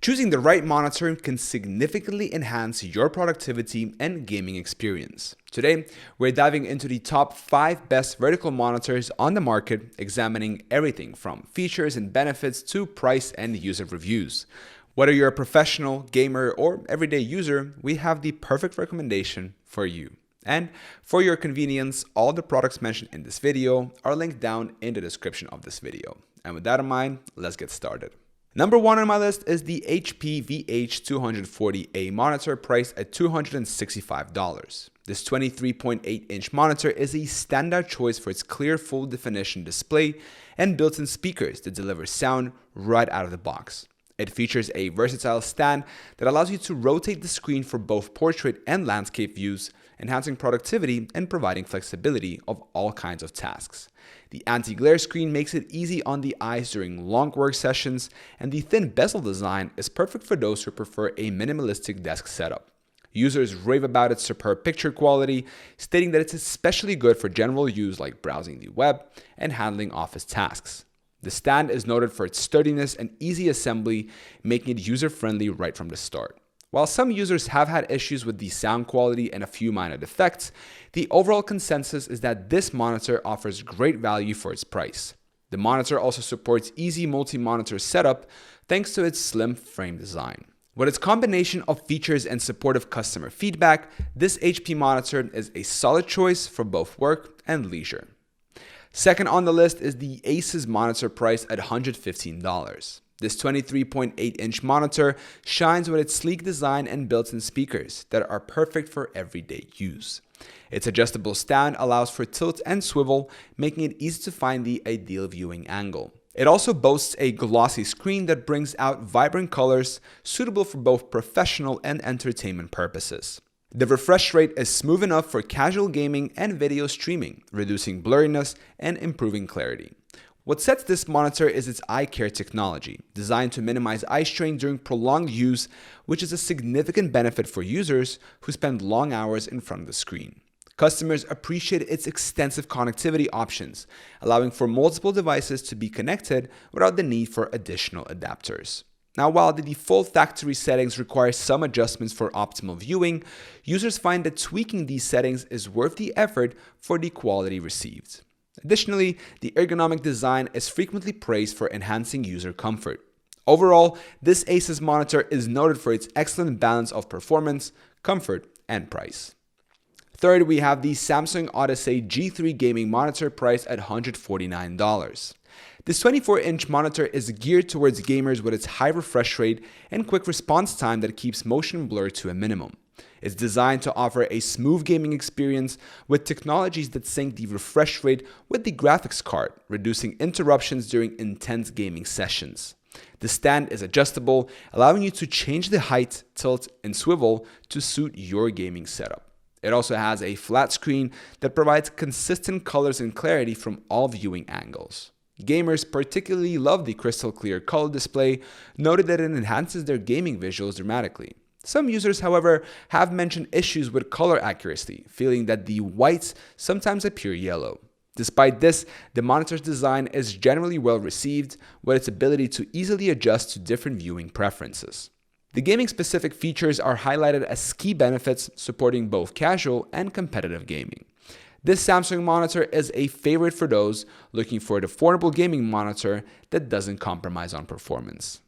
Choosing the right monitor can significantly enhance your productivity and gaming experience. Today, we're diving into the top 5 best vertical monitors on the market, examining everything from features and benefits to price and user reviews. Whether you're a professional, gamer, or everyday user, we have the perfect recommendation for you. And for your convenience, all the products mentioned in this video are linked down in the description of this video. And with that in mind, let's get started. Number 1 on my list is the HP VH240a Monitor, priced at $265. This 23.8-inch monitor is a standout choice for its clear full-definition display and built-in speakers that deliver sound right out of the box. It features a versatile stand that allows you to rotate the screen for both portrait and landscape views, enhancing productivity and providing flexibility of all kinds of tasks. The anti-glare screen makes it easy on the eyes during long work sessions, and the thin bezel design is perfect for those who prefer a minimalistic desk setup. Users rave about its superb picture quality, stating that it's especially good for general use like browsing the web and handling office tasks. The stand is noted for its sturdiness and easy assembly, making it user-friendly right from the start. While some users have had issues with the sound quality and a few minor defects, the overall consensus is that this monitor offers great value for its price. The monitor also supports easy multi-monitor setup thanks to its slim frame design. With its combination of features and supportive customer feedback, this HP monitor is a solid choice for both work and leisure. Second on the list is the ASUS Monitor, priced at $115. This 23.8-inch monitor shines with its sleek design and built-in speakers that are perfect for everyday use. Its adjustable stand allows for tilt and swivel, making it easy to find the ideal viewing angle. It also boasts a glossy screen that brings out vibrant colors, suitable for both professional and entertainment purposes. The refresh rate is smooth enough for casual gaming and video streaming, reducing blurriness and improving clarity. What sets this monitor is its eye care technology, designed to minimize eye strain during prolonged use, which is a significant benefit for users who spend long hours in front of the screen. Customers appreciate its extensive connectivity options, allowing for multiple devices to be connected without the need for additional adapters. Now, while the default factory settings require some adjustments for optimal viewing, users find that tweaking these settings is worth the effort for the quality received. Additionally, the ergonomic design is frequently praised for enhancing user comfort. Overall, this ASUS monitor is noted for its excellent balance of performance, comfort, and price. Third, we have the Samsung Odyssey G3 gaming monitor, priced at $149. This 24-inch monitor is geared towards gamers with its high refresh rate and quick response time that keeps motion blur to a minimum. It's designed to offer a smooth gaming experience with technologies that sync the refresh rate with the graphics card, reducing interruptions during intense gaming sessions. The stand is adjustable, allowing you to change the height, tilt, and swivel to suit your gaming setup. It also has a flat screen that provides consistent colors and clarity from all viewing angles. Gamers particularly love the crystal clear color display, noted that it enhances their gaming visuals dramatically. Some users, however, have mentioned issues with color accuracy, feeling that the whites sometimes appear yellow. Despite this, the monitor's design is generally well received, with its ability to easily adjust to different viewing preferences. The gaming-specific features are highlighted as key benefits, supporting both casual and competitive gaming. This Samsung monitor is a favorite for those looking for an affordable gaming monitor that doesn't compromise on performance.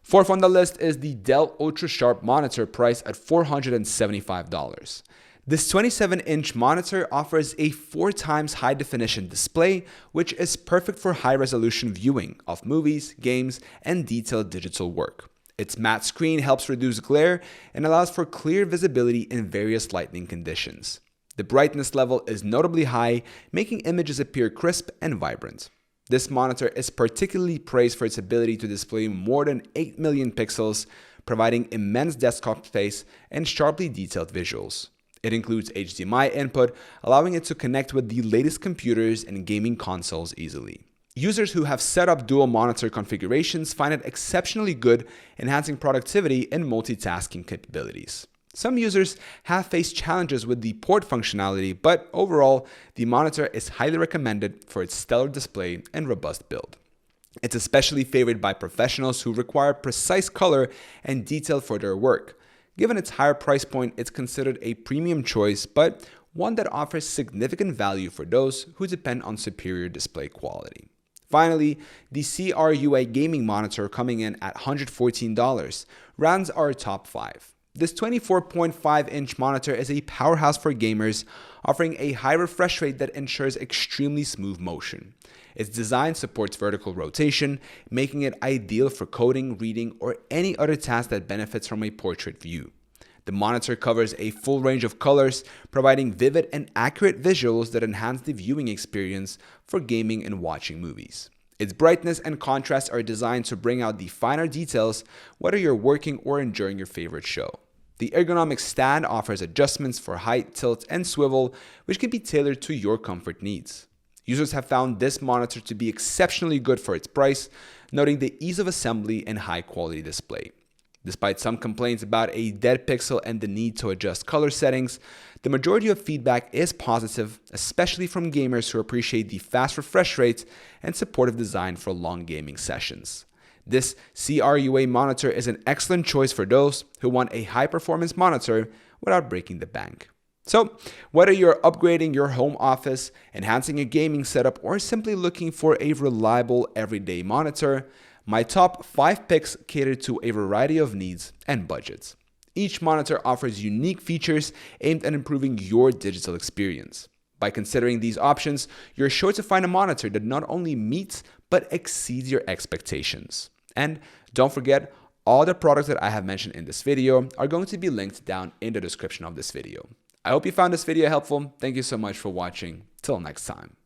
Fourth on the list is the Dell UltraSharp monitor, priced at $475. This 27-inch monitor offers a 4 times high-definition display, which is perfect for high-resolution viewing of movies, games, and detailed digital work. Its matte screen helps reduce glare and allows for clear visibility in various lighting conditions. The brightness level is notably high, making images appear crisp and vibrant. This monitor is particularly praised for its ability to display more than 8 million pixels, providing immense desktop space and sharply detailed visuals. It includes HDMI input, allowing it to connect with the latest computers and gaming consoles easily. Users who have set up dual monitor configurations find it exceptionally good, enhancing productivity and multitasking capabilities. Some users have faced challenges with the port functionality, but overall, the monitor is highly recommended for its stellar display and robust build. It's especially favored by professionals who require precise color and detail for their work. Given its higher price point, it's considered a premium choice, but one that offers significant value for those who depend on superior display quality. Finally, the CRUA gaming monitor, coming in at $114, rounds our top 5. This 24.5-inch monitor is a powerhouse for gamers, offering a high refresh rate that ensures extremely smooth motion. Its design supports vertical rotation, making it ideal for coding, reading, or any other task that benefits from a portrait view. The monitor covers a full range of colors, providing vivid and accurate visuals that enhance the viewing experience for gaming and watching movies. Its brightness and contrast are designed to bring out the finer details, whether you're working or enjoying your favorite show. The ergonomics stand offers adjustments for height, tilt, and swivel, which can be tailored to your comfort needs. Users have found this monitor to be exceptionally good for its price, noting the ease of assembly and high-quality display. Despite some complaints about a dead pixel and the need to adjust color settings, the majority of feedback is positive, especially from gamers who appreciate the fast refresh rates and supportive design for long gaming sessions. This CRUA monitor is an excellent choice for those who want a high-performance monitor without breaking the bank. So, whether you're upgrading your home office, enhancing a gaming setup, or simply looking for a reliable everyday monitor, my top 5 picks cater to a variety of needs and budgets. Each monitor offers unique features aimed at improving your digital experience. By considering these options, you're sure to find a monitor that not only meets but exceeds your expectations. And don't forget, all the products that I have mentioned in this video are going to be linked down in the description of this video. I hope you found this video helpful. Thank you so much for watching. Till next time.